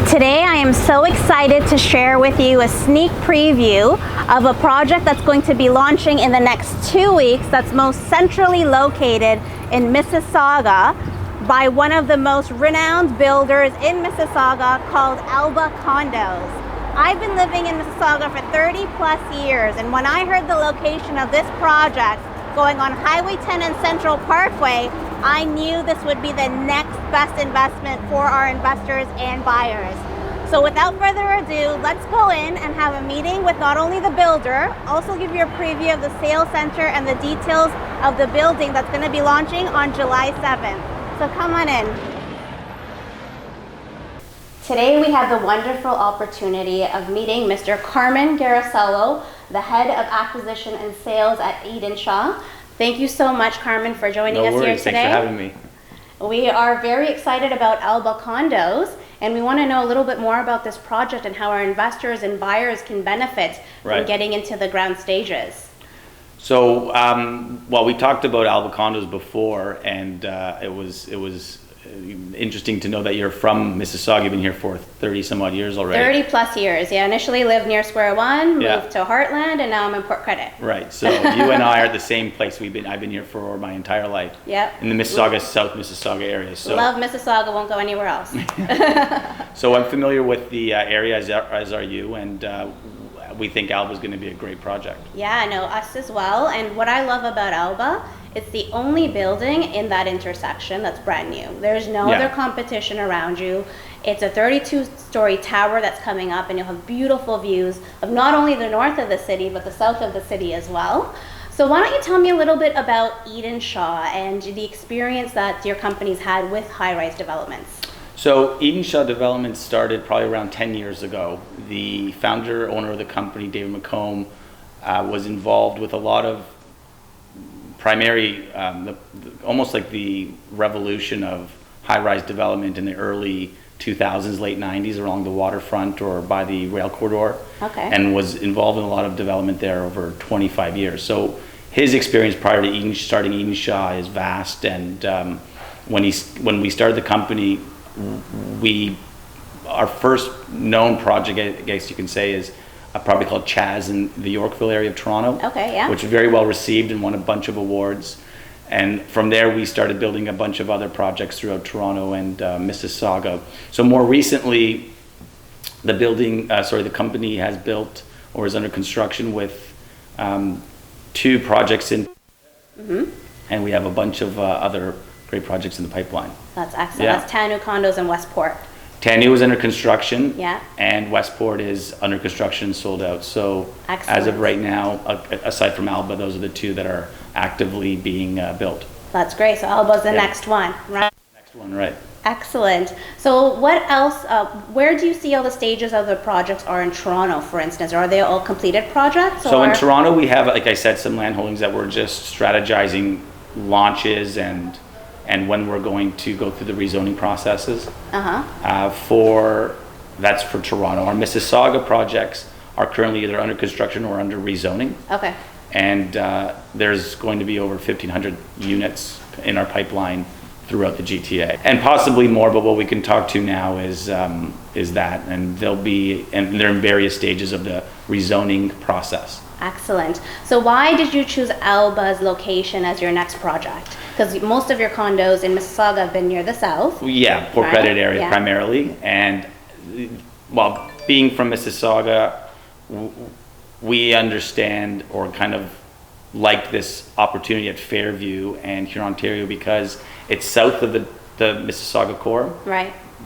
Today I am so excited to share with you a sneak preview of a project that's going to be launching in the next 2 weeks that's most centrally located in Mississauga by one of the most renowned builders in Mississauga called Alba Condos. I've been living in Mississauga for 30 plus years, and when I heard the location of this project going on Highway 10 and Central Parkway, I knew this would be the next best investment for our investors and buyers. So without further ado, let's go in and have a meeting with not only the builder, also give you a preview of the sales center and the details of the building that's going to be launching on July 7th. So come on in. Today we have the wonderful opportunity of meeting Mr. Carmen Garacello, the head of acquisition and sales at Edenshaw. Thank you so much, Carmen, for joining us here today. Thanks for having me. We are very excited about Alba Condos, and we want to know a little bit more about this project and how our investors and buyers can benefit from getting into the ground stages. So, well, we talked about Alba Condos before, and it was interesting to know that you're from Mississauga. You've been here for 30 some odd years already. 30 plus years, yeah. Initially lived near Square One, moved to Heartland, and now I'm in Port Credit. Right, so you and I are at the same place. I've been here for my entire life. Yep. In the Mississauga, South Mississauga area. So. Love Mississauga, won't go anywhere else. So I'm familiar with the area, as are you, and we think Alba is going to be a great project. Yeah, I know, us as well. And what I love about Alba, it's the only building in that intersection that's brand new. There's no other competition around you. It's a 32-story tower that's coming up, and you'll have beautiful views of not only the north of the city, but the south of the city as well. So why don't you tell me a little bit about Edenshaw and the experience that your company's had with high-rise developments? So Edenshaw Development started probably around 10 years ago. The founder, owner of the company, David McComb, was involved with a lot of primary, almost like the revolution of high-rise development in the early 2000s, late 90s along the waterfront or by the rail corridor, and was involved in a lot of development there over 25 years. So his experience prior to starting Edenshaw is vast, and when we started the company, our first known project, I guess you can say, is a property called Chaz in the Yorkville area of Toronto, which was very well received and won a bunch of awards. And from there, we started building a bunch of other projects throughout Toronto and Mississauga. So more recently, the company has built or is under construction with 2 projects in, and we have a bunch of other great projects in the pipeline. That's excellent. Yeah. That's Tanu Condos in Westport. Tanu is under construction, and Westport is under construction, sold out. So as of right now, aside from Alba, those are the 2 that are actively being built. That's great. So Alba's the next one, right? Next one, right. Excellent. So what else, where do you see all the stages of the projects are in Toronto, for instance? Are they all completed projects? So in Toronto, we have, like I said, some land holdings that we're just strategizing launches and when we're going to go through the rezoning processes. That's for Toronto. Our Mississauga projects are currently either under construction or under rezoning. And there's going to be over 1,500 units in our pipeline throughout the GTA, and possibly more. But what we can talk to now is that, and they're in various stages of the rezoning process. Excellent. So why did you choose Alba's location as your next project? Because most of your condos in Mississauga have been near the south. Yeah, Port Credit area primarily. And well, being from Mississauga, we understand or kind of like this opportunity at Fairview and Huron, Ontario, because it's south of the Mississauga core.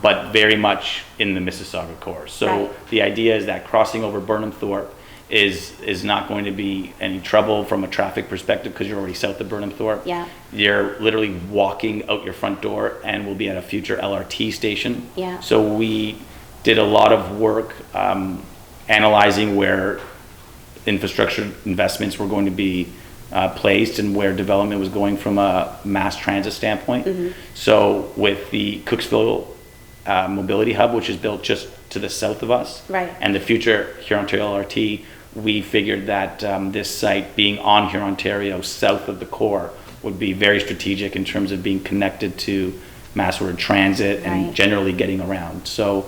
But very much in the Mississauga core. So the idea is that crossing over Burnhamthorpe is not going to be any trouble from a traffic perspective because you're already south of Burnhamthorpe. You're literally walking out your front door and we'll be at a future LRT station. So we did a lot of work analyzing where infrastructure investments were going to be placed and where development was going from a mass transit standpoint. So with the Cooksville mobility hub, which is built just to the south of us, and the future Huron Ontario LRT, we figured that this site being on Huron, Ontario, south of the core, would be very strategic in terms of being connected to mass transit and generally getting around. So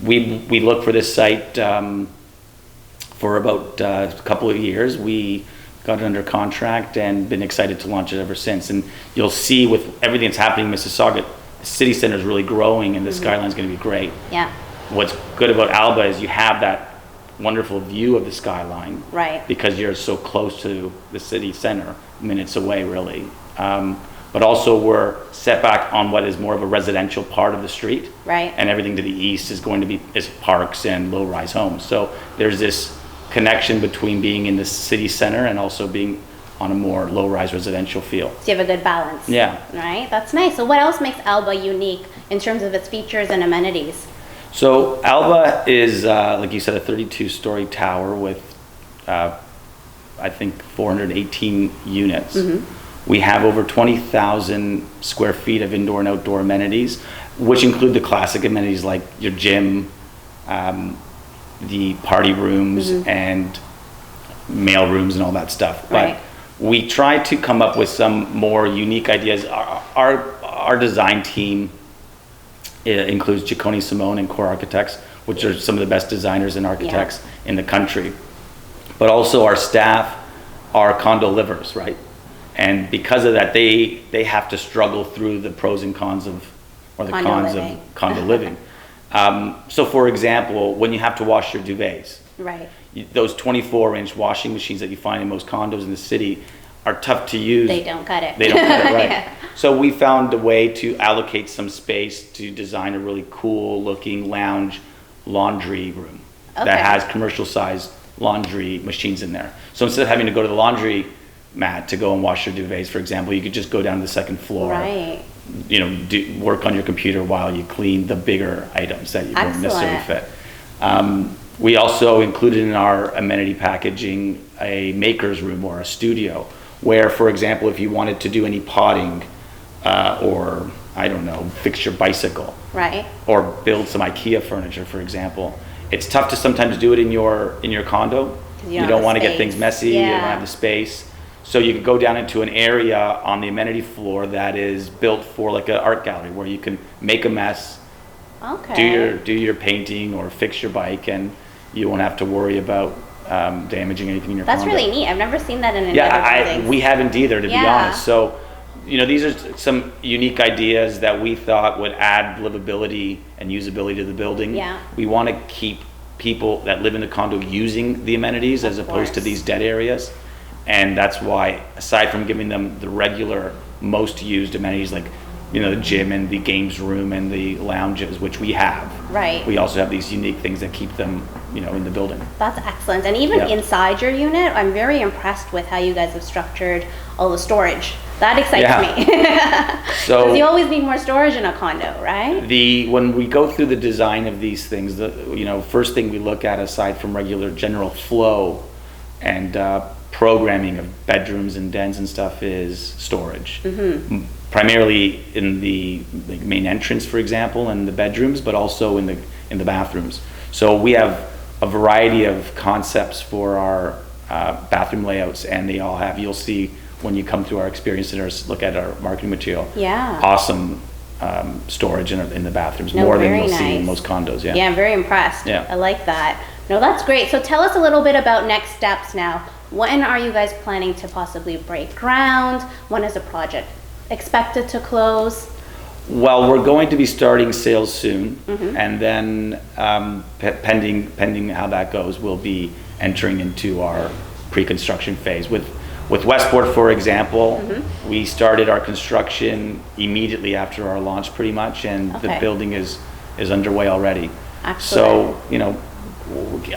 we looked for this site for about a couple of years. We got it under contract and been excited to launch it ever since. And you'll see with everything that's happening in Mississauga, the city center is really growing and the skyline's going to be great. Yeah. What's good about Alba is you have that wonderful view of the skyline. Right. Because you're so close to the city center, minutes away really. But also we're set back on what is more of a residential part of the street. Right. And everything to the east is going to be parks and low-rise homes. So there's this connection between being in the city center and also being on a more low-rise residential feel. So you have a good balance. Yeah. Right, that's nice. So what else makes Alba unique in terms of its features and amenities? So Alba is, like you said, a 32-story tower with, I think, 418 units. We have over 20,000 square feet of indoor and outdoor amenities, which include the classic amenities like your gym, the party rooms, and mail rooms and all that stuff. But we try to come up with some more unique ideas. Our design team includes Ciccone Simone and Core Architects, which are some of the best designers and architects in the country. But also our staff are condo livers, right? And because of that, they have to struggle through the pros and cons of, or the cons of condo living. So for example, when you have to wash your duvets, those 24-inch washing machines that you find in most condos in the city are tough to use. They don't cut it. They don't cut it, right. So we found a way to allocate some space to design a really cool looking lounge laundry room that has commercial sized laundry machines in there. So instead of having to go to the laundry mat to go and wash your duvets, for example, you could just go down to the second floor, you know, work on your computer while you clean the bigger items that you don't necessarily fit. We also included in our amenity packaging a maker's room or a studio where, for example, if you wanted to do any potting or, I don't know, fix your bicycle or build some IKEA furniture, for example, it's tough to sometimes do it in your condo. You don't want to get things messy, you don't have the space. So you could go down into an area on the amenity floor that is built for like an art gallery where you can make a mess, do your painting or fix your bike, and you won't have to worry about damaging anything in your condo. That's really neat. I've never seen that in any other buildings. We haven't either, to be honest. So, you know, these are some unique ideas that we thought would add livability and usability to the building. We want to keep people that live in the condo using the amenities as opposed to these dead areas. And that's why, aside from giving them the regular most used amenities like, you know, the gym and the games room and the lounges, which we have. We also have these unique things that keep them, you know, in the building. That's excellent. And even inside your unit, I'm very impressed with how you guys have structured all the storage. That excites me. So because you always need more storage in a condo, right? When we go through the design of these things, you know, first thing we look at, aside from regular general flow and programming of bedrooms and dens and stuff, is storage. Primarily in the main entrance, for example, and the bedrooms, but also in the bathrooms. So we have a variety of concepts for our bathroom layouts, and they all have, you'll see when you come through our experience centers, look at our marketing material. Awesome storage in the bathrooms, more than you'll see in most condos. I'm very impressed. I like that. No, that's great. So tell us a little bit about next steps now. When are you guys planning to possibly break ground? When is the project expected to close? Well, we're going to be starting sales soon, and then pending how that goes, we'll be entering into our pre-construction phase. With Westport, for example, we started our construction immediately after our launch, pretty much, and the building is underway already. So, you know,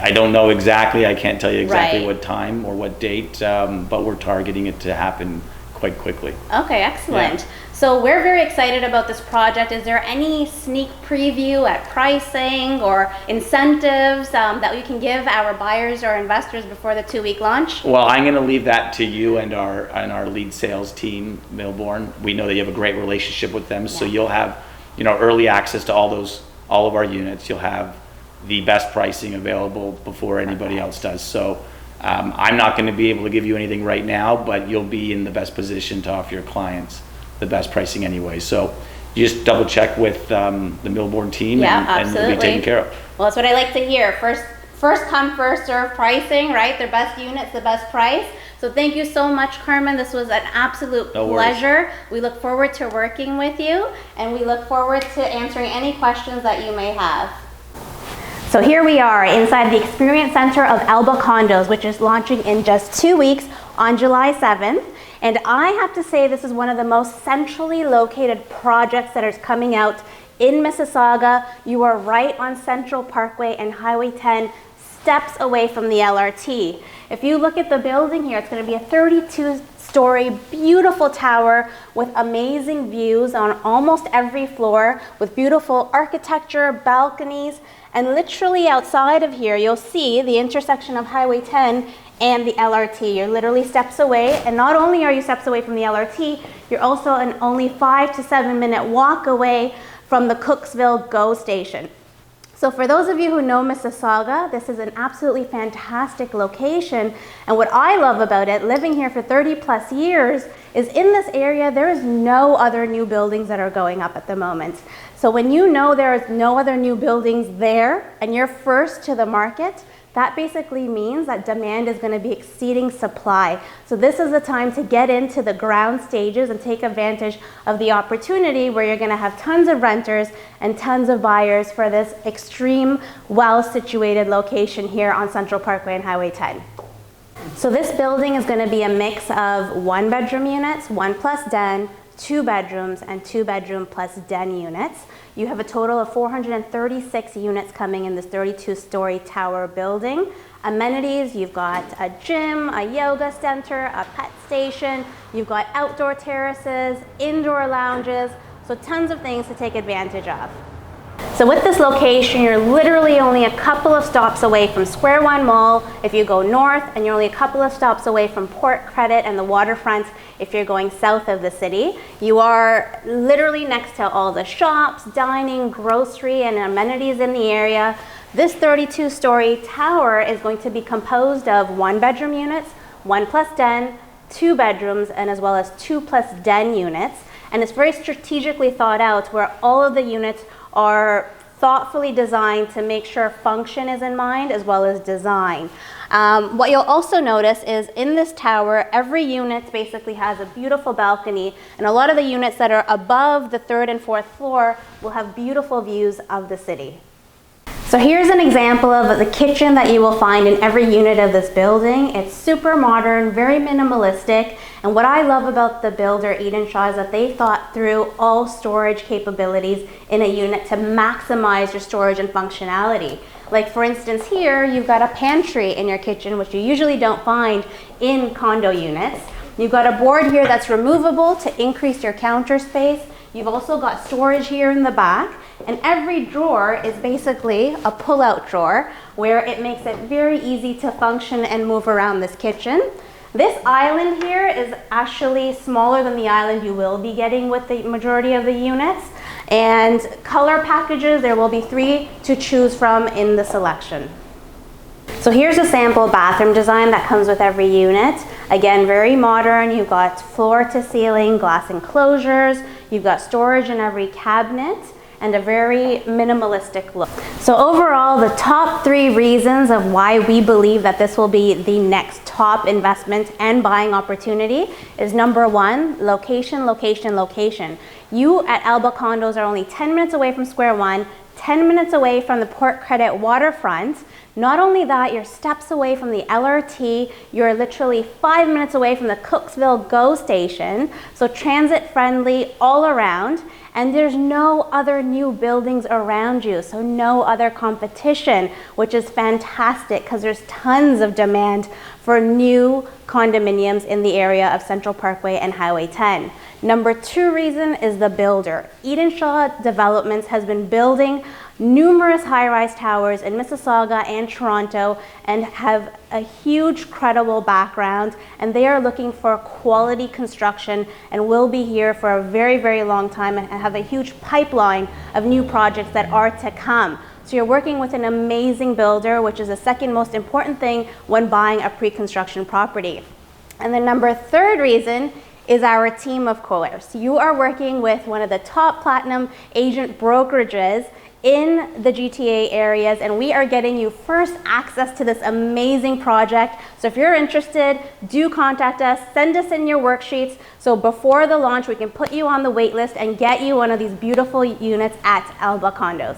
I don't know exactly, I can't tell you exactly what time or what date, but we're targeting it to happen quite quickly. Okay, excellent. So we're very excited about this project. Is there any sneak preview at pricing or incentives that we can give our buyers or investors before the 2-week launch? Well, I'm going to leave that to you and our lead sales team, Milborn. We know that you have a great relationship with them, so you'll have, you know, early access to all of our units. You'll have the best pricing available before anybody else does. So I'm not going to be able to give you anything right now, but you'll be in the best position to offer your clients the best pricing anyway. So you just double check with the Millbourne team, and it'll be taken care of. Well, that's what I like to hear. First come, first serve pricing, right? Their best units, the best price. So thank you so much, Carmen. This was an absolute pleasure. We look forward to working with you, and we look forward to answering any questions that you may have. So here we are inside the Experience Center of Alba Condos, which is launching in just 2 weeks on July 7th. And I have to say this is one of the most centrally located projects that is coming out in Mississauga. You are right on Central Parkway and Highway 10, steps away from the LRT. If you look at the building here, it's going to be a 32-story beautiful tower with amazing views on almost every floor, with beautiful architecture, balconies, and literally outside of here, you'll see the intersection of Highway 10 and the LRT. You're literally steps away, and not only are you steps away from the LRT, you're also an only 5 to 7 minute walk away from the Cooksville GO station. So for those of you who know Mississauga, this is an absolutely fantastic location. And what I love about it, living here for 30 plus years, is in this area, there is no other new buildings that are going up at the moment. So when you know there is no other new buildings there and you're first to the market, that basically means that demand is going to be exceeding supply. So this is the time to get into the ground stages and take advantage of the opportunity where you're going to have tons of renters and tons of buyers for this extreme, well-situated location here on Central Parkway and Highway 10. So this building is going to be a mix of 1-bedroom units, 1+ den, 2 bedrooms, and 2-bedroom plus den units. You have a total of 436 units coming in this 32-story tower building. Amenities, you've got a gym, a yoga center, a pet station, you've got outdoor terraces, indoor lounges, so tons of things to take advantage of. So with this location, you're literally only a couple of stops away from Square One Mall if you go north, and you're only a couple of stops away from Port Credit and the waterfront if you're going south of the city. You are literally next to all the shops, dining, grocery, and amenities in the area. This 32-story tower is going to be composed of 1-bedroom units, 1+ den, 2 bedrooms, and as well as 2+ den units. And it's very strategically thought out where all of the units are thoughtfully designed to make sure function is in mind as well as design. What you'll also notice is in this tower, every unit basically has a beautiful balcony, and a lot of the units that are above the 3rd and 4th floor will have beautiful views of the city. So here's an example of the kitchen that you will find in every unit of this building. It's super modern, very minimalistic, and what I love about the builder, Eden Shaw, is that they thought through all storage capabilities in a unit to maximize your storage and functionality. Like for instance here, you've got a pantry in your kitchen, which you usually don't find in condo units. You've got a board here that's removable to increase your counter space. You've also got storage here in the back, and every drawer is basically a pull-out drawer where it makes it very easy to function and move around this kitchen. This island here is actually smaller than the island you will be getting with the majority of the units. And color packages, there will be 3 to choose from in the selection. So here's a sample bathroom design that comes with every unit. Again, very modern. You've got floor to ceiling glass enclosures. You've got storage in every cabinet and a very minimalistic look. So overall, the top 3 reasons of why we believe that this will be the next top investment and buying opportunity is number 1, location, location, location. You at Alba Condos are only 10 minutes away from Square One, 10 minutes away from the Port Credit waterfront. Not only that, you're steps away from the LRT, you're literally 5 minutes away from the Cooksville GO station, so transit friendly all around, and there's no other new buildings around you, so no other competition, which is fantastic because there's tons of demand for new condominiums in the area of Central Parkway and Highway 10. Number 2 reason is the builder. Eden Shaw Developments has been building numerous high-rise towers in Mississauga and Toronto and have a huge credible background, and they are looking for quality construction and will be here for a very, very long time and have a huge pipeline of new projects that are to come. So you're working with an amazing builder, which is the second most important thing when buying a pre-construction property. And the number 3rd reason is our team of coolers. You are working with one of the top platinum agent brokerages in the GTA areas, and we are getting you first access to this amazing project. So if you're interested, do contact us, send us in your worksheets, so before the launch we can put you on the wait list and get you one of these beautiful units at Alba Condos.